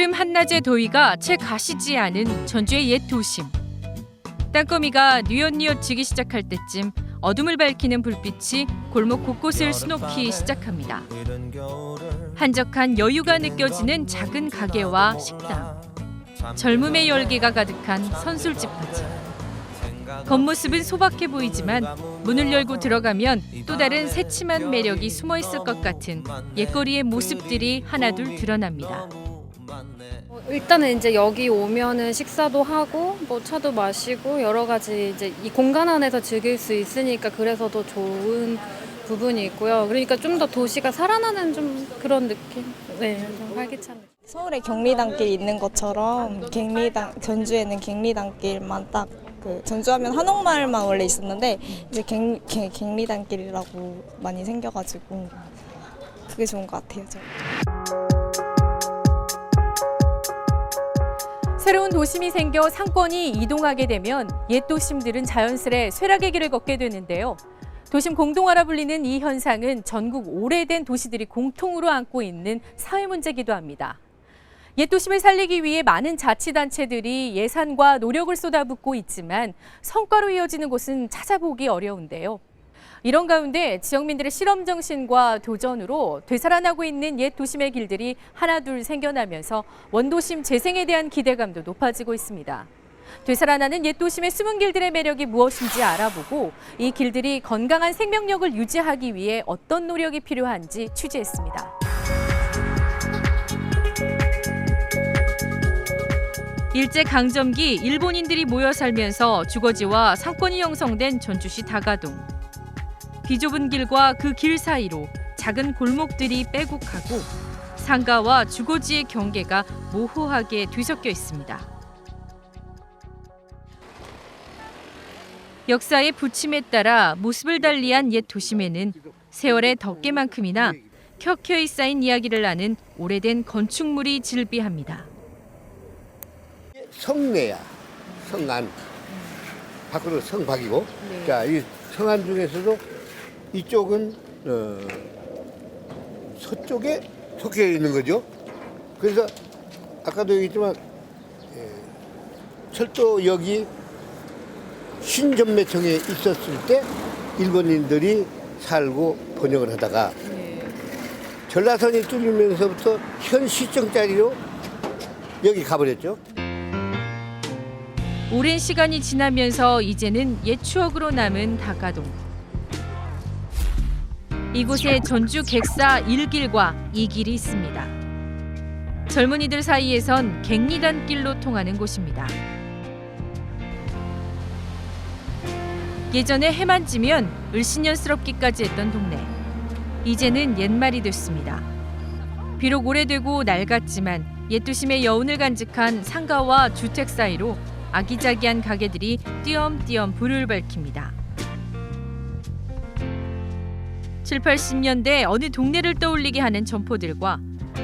이른 한낮의 더위가 채 가시지 않은 전주의 옛 도심. 땅거미가 뉘엿뉘엿 지기 시작할 때쯤 어둠을 밝히는 불빛이 골목 곳곳을 수놓기 시작합니다. 한적한 여유가 느껴지는 작은 가게와 식당. 젊음의 열기가 가득한 선술집까지. 겉모습은 소박해 보이지만 문을 열고 들어가면 또 다른 새침한 매력이 숨어 있을 것 같은 옛거리의 모습들이 하나둘 드러납니다. 일단은 이제 여기 오면은 식사도 하고 뭐 차도 마시고 여러 가지 이제 이 공간 안에서 즐길 수 있으니까 그래서 더 좋은 부분이 있고요. 그러니까 좀 더 도시가 살아나는 좀 그런 느낌. 네, 좀 활기찬 느낌. 서울에 갱리단길 있는 것처럼 전주에는 갱리단길만 딱 전주하면 한옥마을만 원래 있었는데 이제 갱리단길이라고 많이 생겨가지고 그게 좋은 것 같아요. 저는. 새로운 도심이 생겨 상권이 이동하게 되면 옛 도심들은 자연스레 쇠락의 길을 걷게 되는데요. 도심 공동화라 불리는 이 현상은 전국 오래된 도시들이 공통으로 안고 있는 사회 문제이기도 합니다. 옛 도심을 살리기 위해 많은 자치단체들이 예산과 노력을 쏟아붓고 있지만 성과로 이어지는 곳은 찾아보기 어려운데요. 이런 가운데 지역민들의 실험 정신과 도전으로 되살아나고 있는 옛 도심의 길들이 하나둘 생겨나면서 원도심 재생에 대한 기대감도 높아지고 있습니다. 되살아나는 옛 도심의 숨은 길들의 매력이 무엇인지 알아보고 이 길들이 건강한 생명력을 유지하기 위해 어떤 노력이 필요한지 취재했습니다. 일제강점기 일본인들이 모여 살면서 주거지와 상권이 형성된 전주시 다가동. 비좁은 길과 그 길 사이로 작은 골목들이 빼곡하고 상가와 주거지의 경계가 모호하게 뒤섞여 있습니다. 역사의 부침에 따라 모습을 달리한 옛 도심에는 세월의 덮개만큼이나 켜켜이 쌓인 이야기를 아는 오래된 건축물이 즐비합니다. 성내야, 성안. 밖으로 성박이고. 네. 자, 이 성안 중에서도 이쪽은 서쪽에 속해 있는 거죠. 그래서 아까도 얘기했지만 철도역이 신전매청에 있었을 때 일본인들이 살고 번영을 하다가 전라선이 뚫리면서부터 현 시청자리로 여기 가버렸죠. 오랜 시간이 지나면서 이제는 옛 추억으로 남은 다가동. 이곳에 전주 객사 1길과 2길이 있습니다. 젊은이들 사이에선 갱리단길로 통하는 곳입니다. 예전에 해만 지면 을씨년스럽기까지 했던 동네. 이제는 옛말이 됐습니다. 비록 오래되고 낡았지만 옛 도심의 여운을 간직한 상가와 주택 사이로 아기자기한 가게들이 띄엄띄엄 불을 밝힙니다. 7, 80년대 어느 동네를 떠올리게 하는 점포들과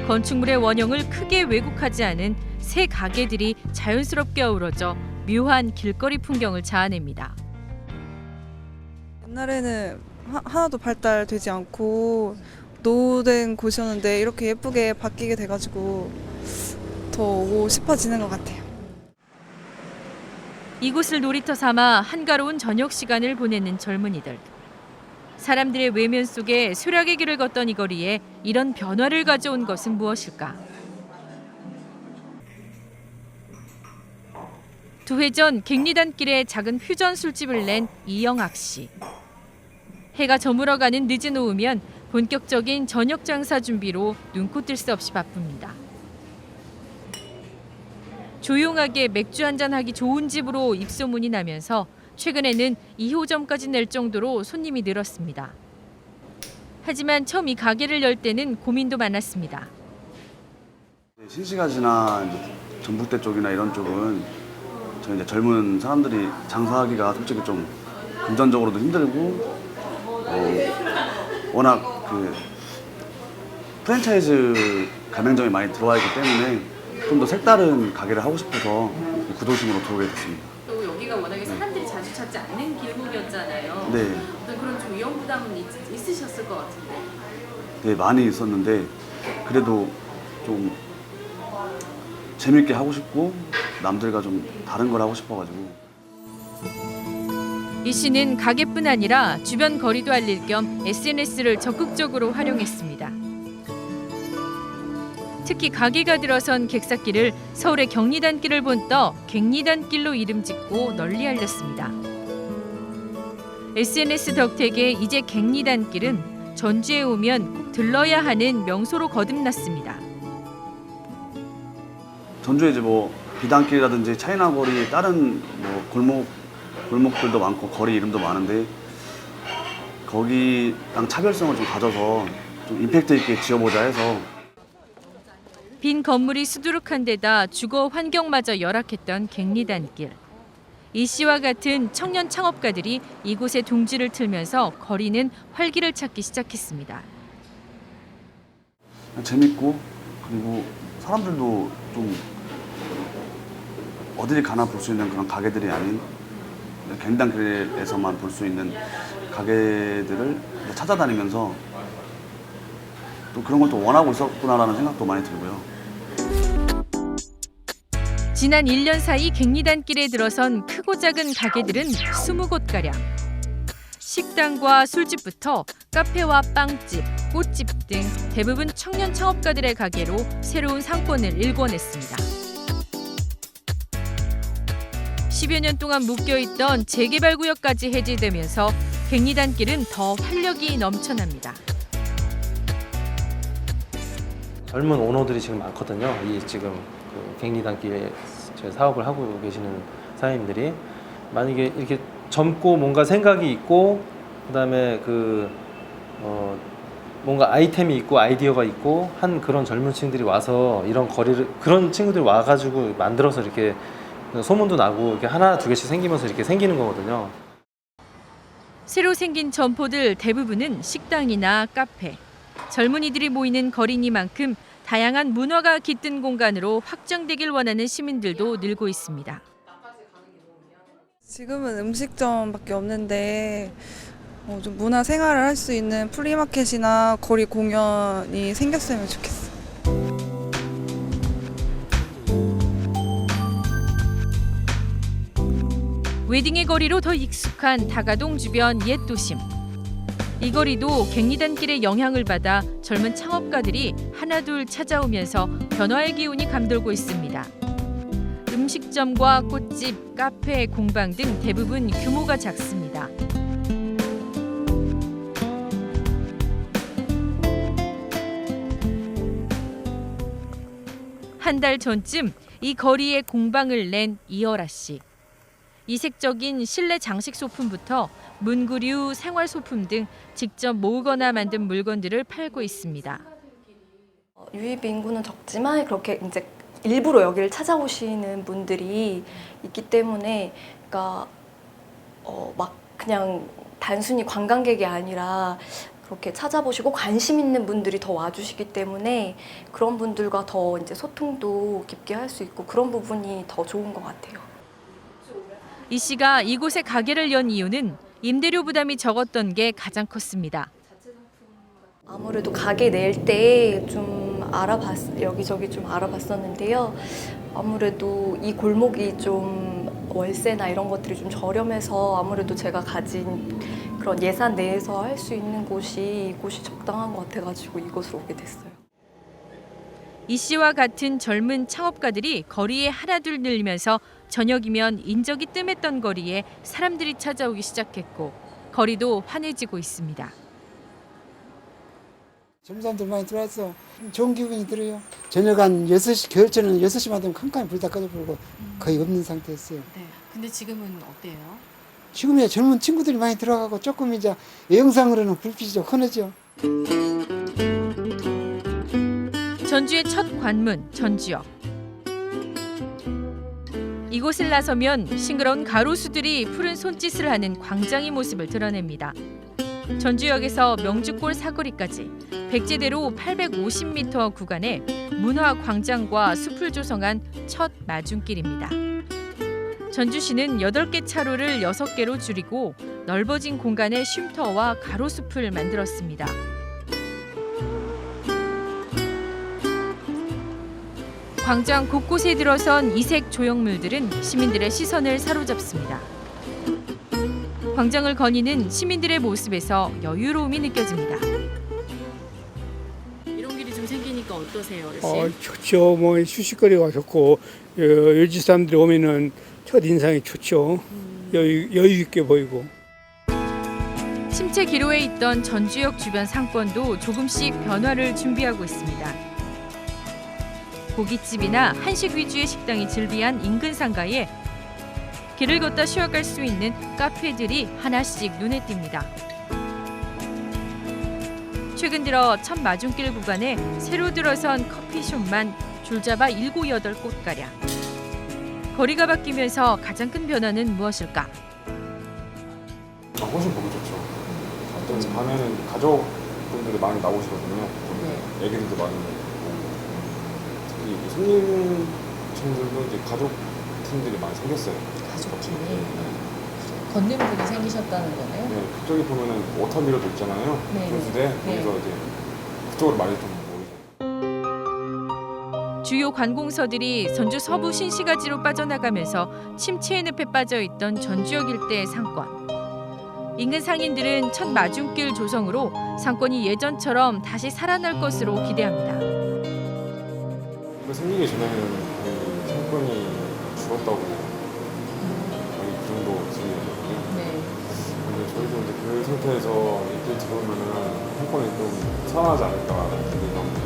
건축물의 원형을 크게 왜곡하지 않은 새 가게들이 자연스럽게 어우러져 묘한 길거리 풍경을 자아냅니다. 옛날에는 하나도 발달되지 않고 노후된 곳이었는데 이렇게 예쁘게 바뀌게 돼가지고 더 오고 싶어지는 것 같아요. 이곳을 놀이터 삼아 한가로운 저녁 시간을 보내는 젊은이들. 사람들의 외면 속에 쇠락의 길을 걷던 이 거리에 이런 변화를 가져온 것은 무엇일까? 2회 전 갱리단길에 작은 퓨전 술집을 낸 이영학 씨. 해가 저물어가는 늦은 오후면 본격적인 저녁 장사 준비로 눈코 뜰 새 없이 바쁩니다. 조용하게 맥주 한잔 하기 좋은 집으로 입소문이 나면서 최근에는 2호점까지 낼 정도로 손님이 늘었습니다. 하지만 처음 이 가게를 열 때는 고민도 많았습니다. 신시가지나 전북대 쪽이나 이런 쪽은 저희 이제 젊은 사람들이 장사하기가 솔직히 좀 금전적으로도 힘들고 워낙 프랜차이즈 가맹점이 많이 들어와 있기 때문에 좀 더 색다른 가게를 하고 싶어서 구도심으로 들어오게 됐습니다. 또 여기가 워낙에 사람들이 자주 찾지 않는 길목이었잖아요. 네. 어떤 그런 좀 위험 부담은 있으셨을 것 같은데. 네, 많이 있었는데 그래도 좀 재밌게 하고 싶고 남들과 좀 다른 걸 하고 싶어가지고. 이 씨는 가게뿐 아니라 주변 거리도 알릴 겸 SNS를 적극적으로 활용했습니다. 특히 가게가 들어선 객사길을 서울의 경리단길을 본떠 객리단길로 이름 짓고 널리 알렸습니다. SNS 덕택에 이제 객리단길은 전주에 오면 꼭 들러야 하는 명소로 거듭났습니다. 전주에 이제 뭐 비단길이라든지 차이나 거리 다른 뭐 골목들도 많고 거리 이름도 많은데 거기랑 차별성을 좀 가져서 좀 임팩트 있게 지어보자 해서. 빈 건물이 수두룩한 데다 주거 환경마저 열악했던 객리단길. 이 씨와 같은 청년 창업가들이 이곳에 둥지를 틀면서 거리는 활기를 찾기 시작했습니다. 재밌고 그리고 사람들도 좀 어딜 가나 볼 수 있는 그런 가게들이 아닌 객리단길에서만 볼 수 있는 가게들을 찾아다니면서 또 그런 걸 또 원하고 있었구나라는 생각도 많이 들고요. 지난 1년 사이 객리단길에 들어선 크고 작은 가게들은 20곳가량. 식당과 술집부터 카페와 빵집, 꽃집 등 대부분 청년 창업가들의 가게로 새로운 상권을 일궈냈습니다. 10여 년 동안 묶여있던 재개발구역까지 해제되면서 객리단길은 더 활력이 넘쳐납니다. 젊은 오너들이 지금 많거든요. 이 지금 그 객리단길에 사업을 하고 계시는 사장님들이 만약에 이렇게 젊고 뭔가 생각이 있고 그다음에 뭔가 아이템이 있고 아이디어가 있고 한 그런 젊은 층들이 와서 이런 거리를 그런 친구들이 와가지고 만들어서 이렇게 소문도 나고 이렇게 하나 두 개씩 생기면서 이렇게 생기는 거거든요. 새로 생긴 점포들 대부분은 식당이나 카페. 젊은이들이 모이는 거리니만큼 다양한 문화가 깃든 공간으로 확장되길 원하는 시민들도 늘고 있습니다. 지금은 음식점밖에 없는데 좀 문화 생활을 할 수 있는 플리마켓이나 거리 공연이 생겼으면 좋겠어. 웨딩의 거리로 더 익숙한 다가동 주변 옛 도심. 이 거리도 객리단길의 영향을 받아 젊은 창업가들이 하나둘 찾아오면서 변화의 기운이 감돌고 있습니다. 음식점과 꽃집, 카페, 공방 등 대부분 규모가 작습니다. 한 달 전쯤 이 거리에 공방을 낸 이열아 씨. 이색적인 실내 장식 소품부터 문구류, 생활 소품 등 직접 모으거나 만든 물건들을 팔고 있습니다. 유입 인구는 적지만 그렇게 이제 일부러 여기를 찾아오시는 분들이 있기 때문에, 그러니까 막 그냥 단순히 관광객이 아니라 그렇게 찾아보시고 관심 있는 분들이 더 와주시기 때문에 그런 분들과 더 이제 소통도 깊게 할 수 있고 그런 부분이 더 좋은 것 같아요. 이 씨가 이곳에 가게를 연 이유는 임대료 부담이 적었던 게 가장 컸습니다. 아무래도 가게 낼 때 좀 여기저기 좀 알아봤었는데요. 아무래도 이 골목이 좀 월세나 이런 것들이 좀 저렴해서 아무래도 제가 가진 그런 예산 내에서 할 수 있는 이곳이 적당한 것 같아가지고 이곳으로 오게 됐어요. 이 씨와 같은 젊은 창업가들이 거리에 하나둘 늘면서 저녁이면 인적이 뜸했던 거리에 사람들이 찾아오기 시작했고 거리도 환해지고 있습니다. 젊은 사람들 많이 들어와서 좋은 기분이 들어요. 저녁 한 6시, 겨울철에는 6시만 되면 캄캄히 불 다 꺼져버리고 거의 없는 상태였어요. 네. 근데 지금은 어때요? 지금이야 젊은 친구들이 많이 들어가고 조금 이제 영상으로는 불빛이 좀 환하죠. 전주의 첫 관문, 전주역. 이곳을 나서면 싱그러운 가로수들이 푸른 손짓을 하는 광장의 모습을 드러냅니다. 전주역에서 명주골 사거리까지 백제대로 850m 구간에 문화광장과 숲을 조성한 첫 마중길입니다. 전주시는 8개 차로를 6개로 줄이고 넓어진 공간에 쉼터와 가로숲을 만들었습니다. 광장 곳곳에 들어선 이색 조형물들은 시민들의 시선을 사로잡습니다. 광장을 거니는 시민들의 모습에서 여유로움이 느껴집니다. 이런 길이 좀 생기니까 어떠세요, 어르신? 좋죠. 뭐 휴식거리가 좋고 여지 사람들이 오면은 첫 인상이 좋죠. 여유 있게 보이고. 침체 기로에 있던 전주역 주변 상권도 조금씩 변화를 준비하고 있습니다. 고깃집이나 한식 위주의 식당이 즐비한 인근 상가에 길을 걷다 쉬어갈 수 있는 카페들이 하나씩 눈에 띕니다. 최근 들어 첫 마중길 구간에 새로 들어선 커피숍만 줄잡아 7, 8곳가량. 거리가 바뀌면서 가장 큰 변화는 무엇일까? 훨씬 보기 좋죠. 어떤 밤에는 가족분들이 많이 나오시거든요. 애기들도 많이 오고. 특히 손님층들도 이제 가족팀들이 많이 생겼어요. 가족팀이 걷는 분이 생기셨다는 거네요. 네, 그쪽에 보면은 워터미러도 있잖아요. 네. 분수대 네. 거기서 이제 그쪽으로 많이 좀 모이죠. 주요 관공서들이 전주 서부 신시가지로 빠져나가면서 침체의 늪에 빠져 있던 전주역 일대의 상권. 인근 상인들은 첫 마중길 조성으로 상권이 예전처럼 다시 살아날 것으로 기대합니다. 생기기 전에는 거의 상권이 줄었다고 거의 그 정도 생겼거든요. 네. 근데 저희도 이제 그 상태에서 이때 들어오면은 상권이 좀 살아나지 않을까 기대가 합니다.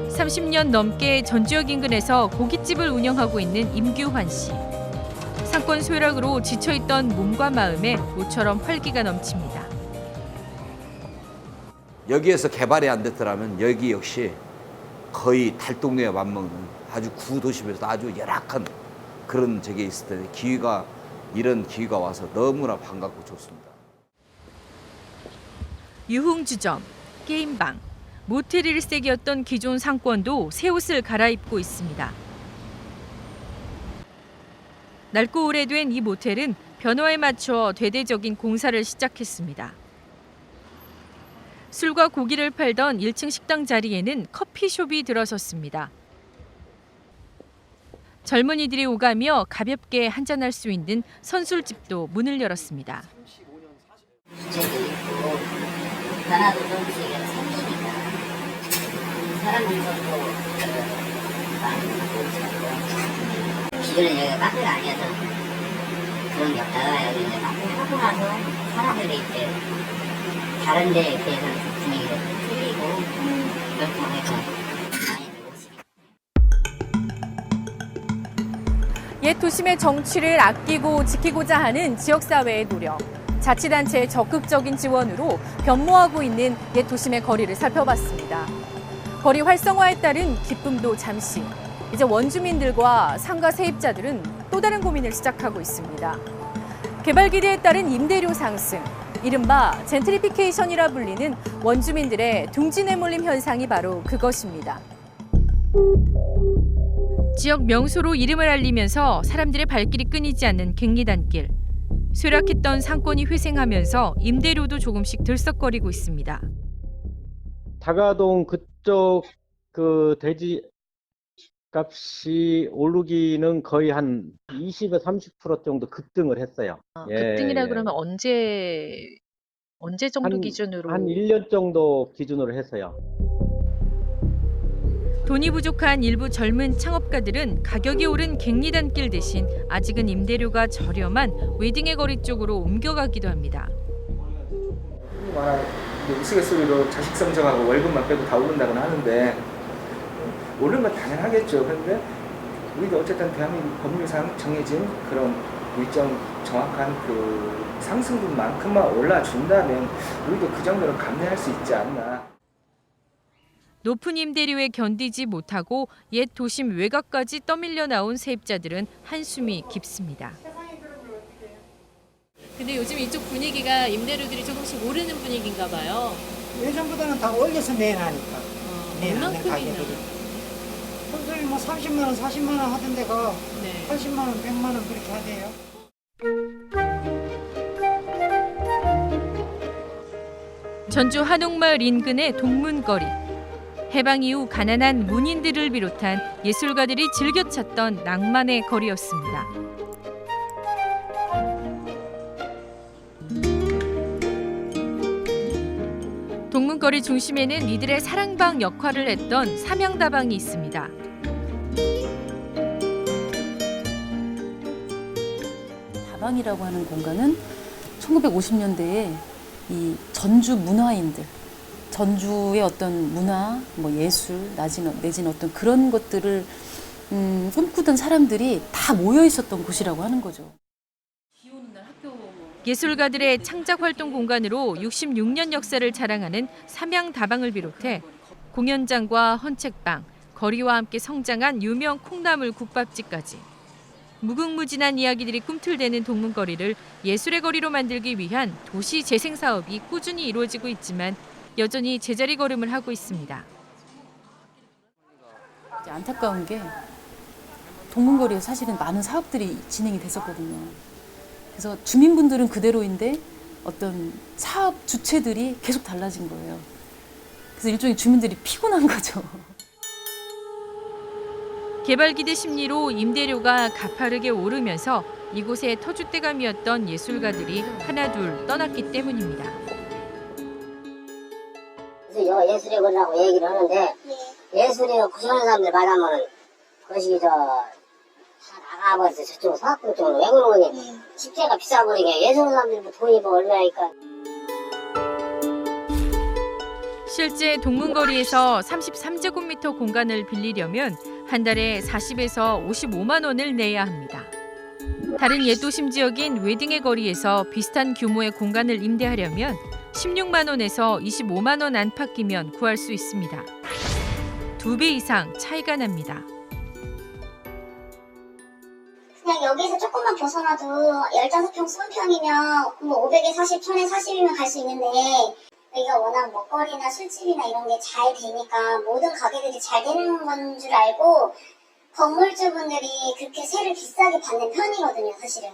30년 넘게 전주역 인근에서 고깃집을 운영하고 있는 임규환 씨. 상권 쇠락으로 지쳐있던 몸과 마음에 모처럼 활기가 넘칩니다. 여기에서 개발이 안 됐더라면 여기 역시 거의 달동네에 맞먹는 아주 구도심에서 아주 열악한 그런 적이 있을 때 이런 기회가 와서 너무나 반갑고 좋습니다. 유흥주점, 게임방, 모텔 일색이었던 기존 상권도 새 옷을 갈아입고 있습니다. 낡고 오래된 이 모텔은 변화에 맞춰 대대적인 공사를 시작했습니다. 술과 고기를 팔던 1층 식당 자리에는 커피숍이 들어섰습니다. 젊은이들이 오가며 가볍게 한잔할 수 있는 선술집도 문을 열었습니다. 변화도 조금씩 생기니까 사람들도 많이 보이고 기존에 여기가 카페가 아니어서 그런 게 없다가 여기 이제 카페 하고 나서 사람들이 이제 다른 데에 비해서 분위기가 틀리고 그렇게 하니까 옛 도심의 정취를 아끼고 지키고자 하는 지역사회의 노력. 자치단체의 적극적인 지원으로 변모하고 있는 옛 도심의 거리를 살펴봤습니다. 거리 활성화에 따른 기쁨도 잠시. 이제 원주민들과 상가 세입자들은 또 다른 고민을 시작하고 있습니다. 개발 기대에 따른 임대료 상승. 이른바 젠트리피케이션이라 불리는 원주민들의 둥지 내몰림 현상이 바로 그것입니다. 지역 명소로 이름을 알리면서 사람들의 발길이 끊이지 않는 갱리단길. 쇠락했던 상권이 회생하면서 임대료도 조금씩 들썩거리고 있습니다. 다가동 그쪽 그 돼지 값이 오르기는 거의 한 20에서 30% 정도 급등을 했어요. 급등이라 그러면 언제 정도 기준으로? 한 1년 정도 기준으로 해서요. 돈이 부족한 일부 젊은 창업가들은 가격이 오른 갱리단길 대신 아직은 임대료가 저렴한 웨딩의 거리 쪽으로 옮겨가기도 합니다. 우스갯소리로 자식 성장하고 월급만 빼고 다 오른다고는 하는데 오른 건 당연하겠죠. 그런데 우리도 어쨌든 대한민국 법률상 정해진 그런 일정 정확한 그 상승분만큼만 올라준다면 우리도 그 정도로 감내할 수 있지 않나. 높은 임대료에 견디지 못하고 옛 도심 외곽까지 떠밀려 나온 세입자들은 한숨이 깊습니다. 근데 요즘 이쪽 분위기가 임대료들이 조금씩 오르는 분위기인가 봐요. 예전보다는 다 올려서 내놔니까. 얼마큼이나? 평소에 뭐 30만 원, 40만 원 하던 데가 네. 80만 원, 100만 원 그렇게 하대요. 전주 한옥마을 인근의 동문거리. 해방 이후 가난한 문인들을 비롯한 예술가들이 즐겨 찾던 낭만의 거리였습니다. 동문거리 중심에는 이들의 사랑방 역할을 했던 삼양다방이 있습니다. 다방이라고 하는 공간은 1950년대에 이 전주 문화인들, 전주의 어떤 문화, 뭐 예술, 내지는 어떤 그런 것들을 꿈꾸던 사람들이 다 모여 있었던 곳이라고 하는 거죠. 예술가들의 창작 활동 공간으로 66년 역사를 자랑하는 삼양다방을 비롯해 공연장과 헌책방, 거리와 함께 성장한 유명 콩나물 국밥집까지 무궁무진한 이야기들이 꿈틀대는 동문거리를 예술의 거리로 만들기 위한 도시 재생 사업이 꾸준히 이루어지고 있지만 여전히 제자리 걸음을 하고 있습니다. 안타까운 게 동문거리에 사실은 많은 사업들이 진행이 됐었거든요. 그래서 주민분들은 그대로인데 어떤 사업 주체들이 계속 달라진 거예요. 그래서 일종의 주민들이 피곤한 거죠. 개발 기대 심리로 임대료가 가파르게 오르면서 이곳에 터줏대감이었던 예술가들이 하나둘 떠났기 때문입니다. 그래서 예술의 거리라고 얘기를 하는데 예술의 구성하는 사람들 말하면 그것이 다 나가버려서 저쪽 서학동 쪽으로 왜 그러는 거니? 집세가 비싸버리게 예술하는 사람들도 돈이 뭐 얼마니까. 실제 동문거리에서 33제곱미터 공간을 빌리려면 한 달에 40에서 55만 원을 내야 합니다. 다른 옛도심 지역인 웨딩의 거리에서 비슷한 규모의 공간을 임대하려면 16만 원에서 25만 원 안팎이면 구할 수 있습니다. 2배 이상 차이가 납니다. 그냥 여기서 조금만 벗어나도 15평, 20평이면 뭐 500에 40, 1000에 40이면 갈 수 있는데 여기가 워낙 먹거리나 술집이나 이런 게 잘 되니까 모든 가게들이 잘 되는 건 줄 알고 건물주분들이 그렇게 세를 비싸게 받는 편이거든요, 사실은.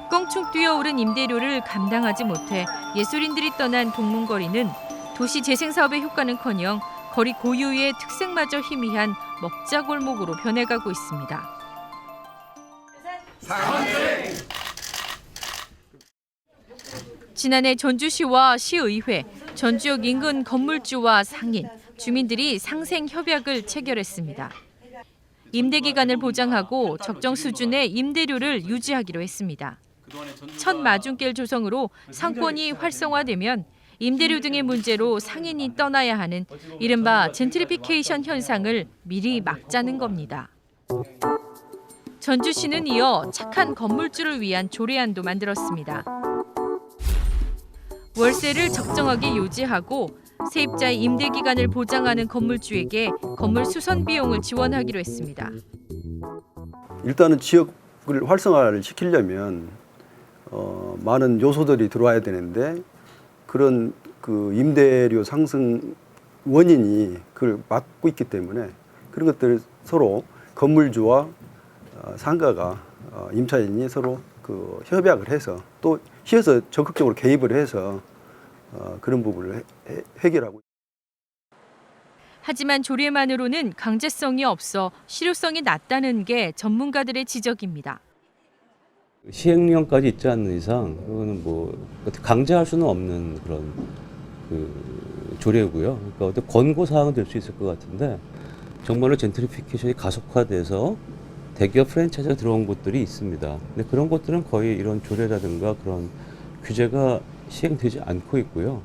껑충 뛰어오른 임대료를 감당하지 못해 예술인들이 떠난 동문거리는 도시 재생 사업의 효과는커녕 거리 고유의 특색마저 희미한 먹자골목으로 변해가고 있습니다. 지난해 전주시와 시의회, 전주역 인근 건물주와 상인, 주민들이 상생 협약을 체결했습니다. 임대 기간을 보장하고 적정 수준의 임대료를 유지하기로 했습니다. 첫 마중길 조성으로 상권이 활성화되면 임대료 등의 문제로 상인이 떠나야 하는 이른바 젠트리피케이션 현상을 미리 막자는 겁니다. 전주시는 이어 착한 건물주를 위한 조례안도 만들었습니다. 월세를 적정하게 유지하고 세입자의 임대 기간을 보장하는 건물주에게 건물 수선 비용을 지원하기로 했습니다. 일단은 지역을 활성화를 시키려면 많은 요소들이 들어와야 되는데 그런 그 임대료 상승 원인이 그걸 막고 있기 때문에 그런 것들을 서로 건물주와 상가가 임차인이 서로 그 협약을 해서 또 시에서 적극적으로 개입을 해서 그런 부분을 해결하고. 하지만 조례만으로는 강제성이 없어 실효성이 낮다는 게 전문가들의 지적입니다. 시행령까지 있지 않는 이상 그거는 뭐 강제할 수는 없는 그런 그 조례고요. 그러니까 어떤 권고 사항은 될 수 있을 것 같은데 정말로 젠트리피케이션이 가속화돼서 대기업 프랜차이즈가 들어온 곳들이 있습니다. 근데 그런 곳들은 거의 이런 조례라든가 그런 규제가 시행되지 않고 있고요.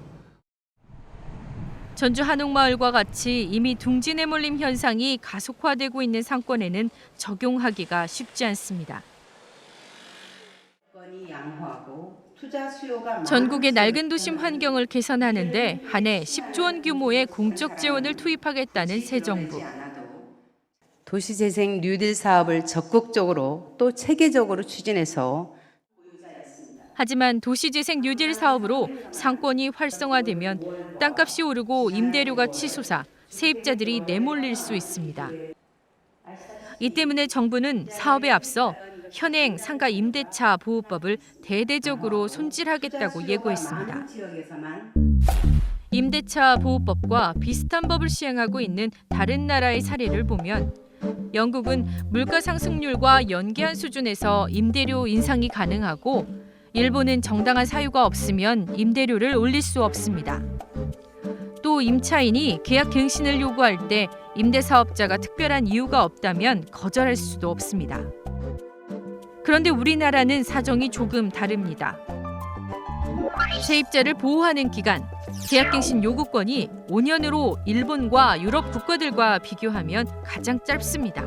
전주 한옥마을과 같이 이미 둥지 내몰림 현상이 가속화되고 있는 상권에는 적용하기가 쉽지 않습니다. 전국의 낡은 도심 환경을 개선하는 데 한 해 10조 원 규모의 공적 재원을 투입하겠다는 새 정부. 도시재생 뉴딜 사업을 적극적으로 또 체계적으로 추진해서 하지만 도시재생 뉴딜 사업으로 상권이 활성화되면 땅값이 오르고 임대료가 치솟아 세입자들이 내몰릴 수 있습니다. 이 때문에 정부는 사업에 앞서 현행 상가 임대차 보호법을 대대적으로 손질하겠다고 예고했습니다. 임대차 보호법과 비슷한 법을 시행하고 있는 다른 나라의 사례를 보면 영국은 물가 상승률과 연계한 수준에서 임대료 인상이 가능하고 일본은 정당한 사유가 없으면 임대료를 올릴 수 없습니다. 또 임차인이 계약 갱신을 요구할 때 임대사업자가 특별한 이유가 없다면 거절할 수도 없습니다. 그런데 우리나라는 사정이 조금 다릅니다. 세입자를 보호하는 기간, 계약갱신 요구권이 5년으로 일본과 유럽 국가들과 비교하면 가장 짧습니다.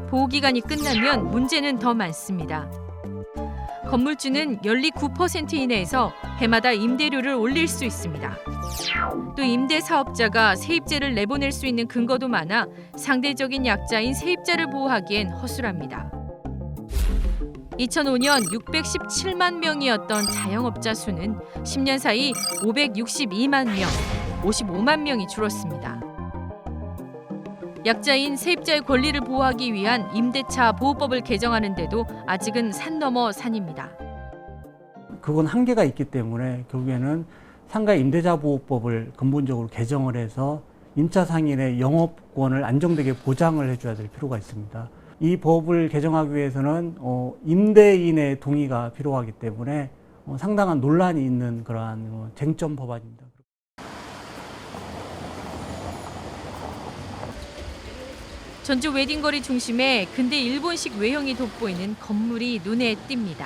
보호기간이 끝나면 문제는 더 많습니다. 건물주는 연리 9% 이내에서 해마다 임대료를 올릴 수 있습니다. 또 임대사업자가 세입자를 내보낼 수 있는 근거도 많아 상대적인 약자인 세입자를 보호하기엔 허술합니다. 2005년 617만 명이었던 자영업자 수는 10년 사이 562만 명, 55만 명이 줄었습니다. 약자인 세입자의 권리를 보호하기 위한 임대차 보호법을 개정하는데도 아직은 산 넘어 산입니다. 그건 한계가 있기 때문에 결국에는 상가 임대차 보호법을 근본적으로 개정을 해서 임차 상인의 영업권을 안정되게 보장을 해줘야 될 필요가 있습니다. 이 법을 개정하기 위해서는 임대인의 동의가 필요하기 때문에 상당한 논란이 있는 그러한 쟁점 법안입니다. 전주 웨딩거리 중심에 근대 일본식 외형이 돋보이는 건물이 눈에 띕니다.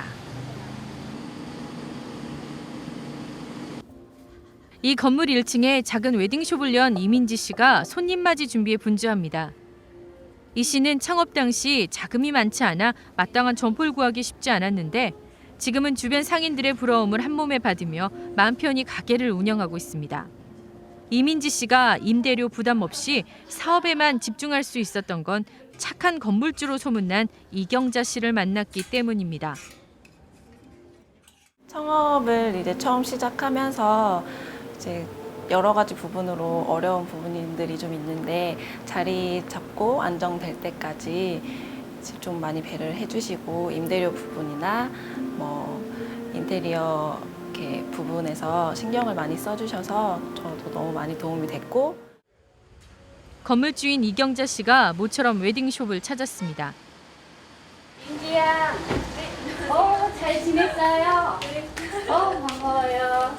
이 건물 1층에 작은 웨딩숍을 연 이민지 씨가 손님 맞이 준비에 분주합니다. 이 씨는 창업 당시 자금이 많지 않아 마땅한 점포를 구하기 쉽지 않았는데 지금은 주변 상인들의 부러움을 한 몸에 받으며 마음 편히 가게를 운영하고 있습니다. 이민지 씨가 임대료 부담 없이 사업에만 집중할 수 있었던 건 착한 건물주로 소문난 이경자 씨를 만났기 때문입니다. 창업을 이제 처음 시작하면서 이제 여러 가지 부분으로 어려운 부분들이 좀 있는데 자리 잡고 안정될 때까지 좀 많이 배려를 해주시고 임대료 부분이나 뭐 인테리어 이렇게 부분에서 신경을 많이 써주셔서 저도 너무 많이 도움이 됐고 건물주인 이경자 씨가 모처럼 웨딩숍을 찾았습니다. 민지야, 잘 지냈어요? 반가워요.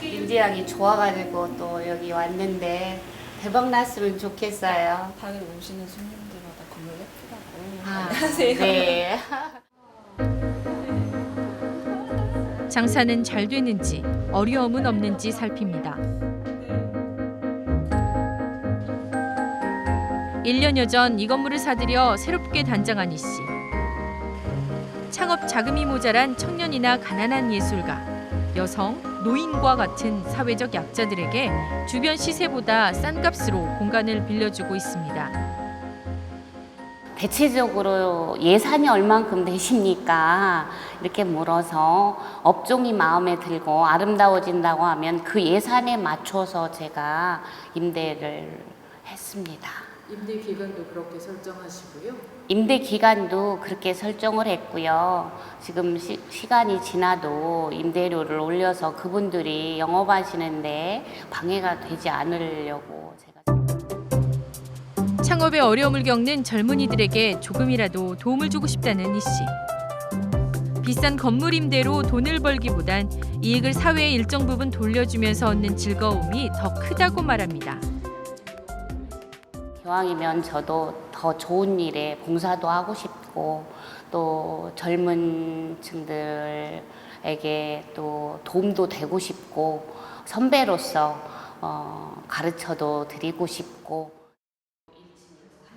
민지 양이 좋아가지고 또 여기 왔는데 대박 났으면 좋겠어요. 다들 오시는 손님들마다 건물 예쁘다고 안녕하세요. 네. 장사는 잘 되는지 어려움은 없는지 살핍니다. 1년여 전 이 건물을 사들여 새롭게 단장한 이 씨. 창업 자금이 모자란 청년이나 가난한 예술가, 여성, 노인과 같은 사회적 약자들에게 주변 시세보다 싼 값으로 공간을 빌려주고 있습니다. 대체적으로 예산이 얼만큼 되십니까? 이렇게 물어서 업종이 마음에 들고 아름다워진다고 하면 그 예산에 맞춰서 제가 임대를 했습니다. 임대 기간도 그렇게 설정하시고요? 임대 기간도 그렇게 설정을 했고요. 지금 시간이 지나도 임대료를 올려서 그분들이 영업하시는데 방해가 되지 않으려고 제가. 창업에 어려움을 겪는 젊은이들에게 조금이라도 도움을 주고 싶다는 이 씨. 비싼 건물 임대로 돈을 벌기보단 이익을 사회에 일정 부분 돌려주면서 얻는 즐거움이 더 크다고 말합니다. 기왕이면 저도 더 좋은 일에 봉사도 하고 싶고 또 젊은 층들에게 또 도움도 되고 싶고 선배로서 가르쳐도 드리고 싶고.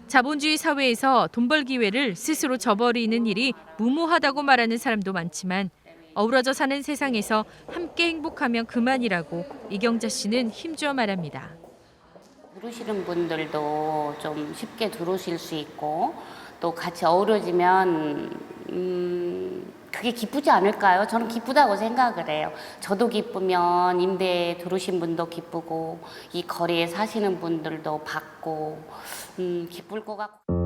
자본주의 사회에서 돈 벌 기회를 스스로 저버리는 일이 무모하다고 말하는 사람도 많지만 어우러져 사는 세상에서 함께 행복하면 그만이라고 이경자 씨는 힘주어 말합니다. 들어오시는 분들도 좀 쉽게 들어오실 수 있고 또 같이 어우러지면 그게 기쁘지 않을까요? 저는 기쁘다고 생각을 해요. 저도 기쁘면 임대에 들어오신 분도 기쁘고 이 거리에 사시는 분들도 받고 기쁠 것 같고.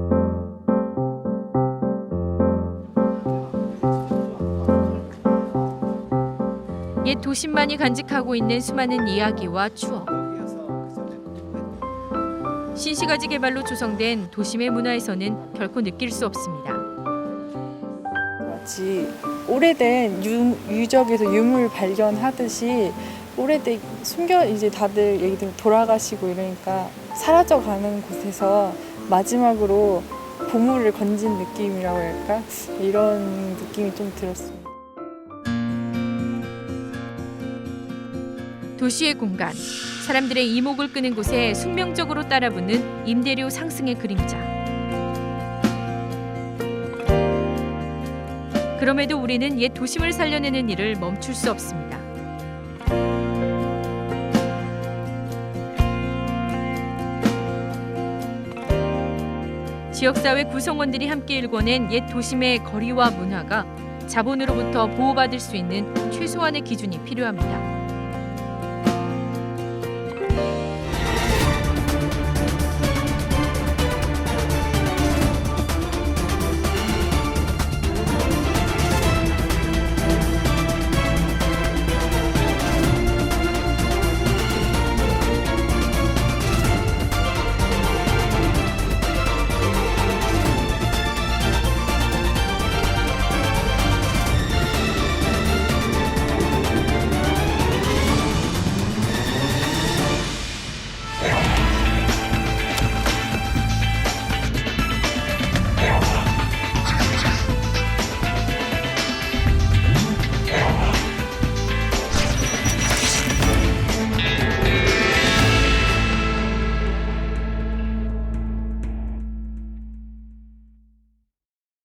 옛 도심만이 간직하고 있는 수많은 이야기와 추억. 신시가지 개발로 조성된 도심의 문화에서는 결코 느낄 수 없습니다. 마치 오래된 유적에서 유물 발견하듯이 오래된 이제 다들 얘기 들으면 돌아가시고 이러니까 사라져가는 곳에서 마지막으로 보물을 건진 느낌이라고 할까? 이런 느낌이 좀 들었습니다. 도시의 공간, 사람들의 이목을 끄는 곳에 숙명적으로 따라붙는 임대료 상승의 그림자. 그럼에도 우리는 옛 도심을 살려내는 일을 멈출 수 없습니다. 지역사회 구성원들이 함께 일궈낸 옛 도심의 거리와 문화가 자본으로부터 보호받을 수 있는 최소한의 기준이 필요합니다.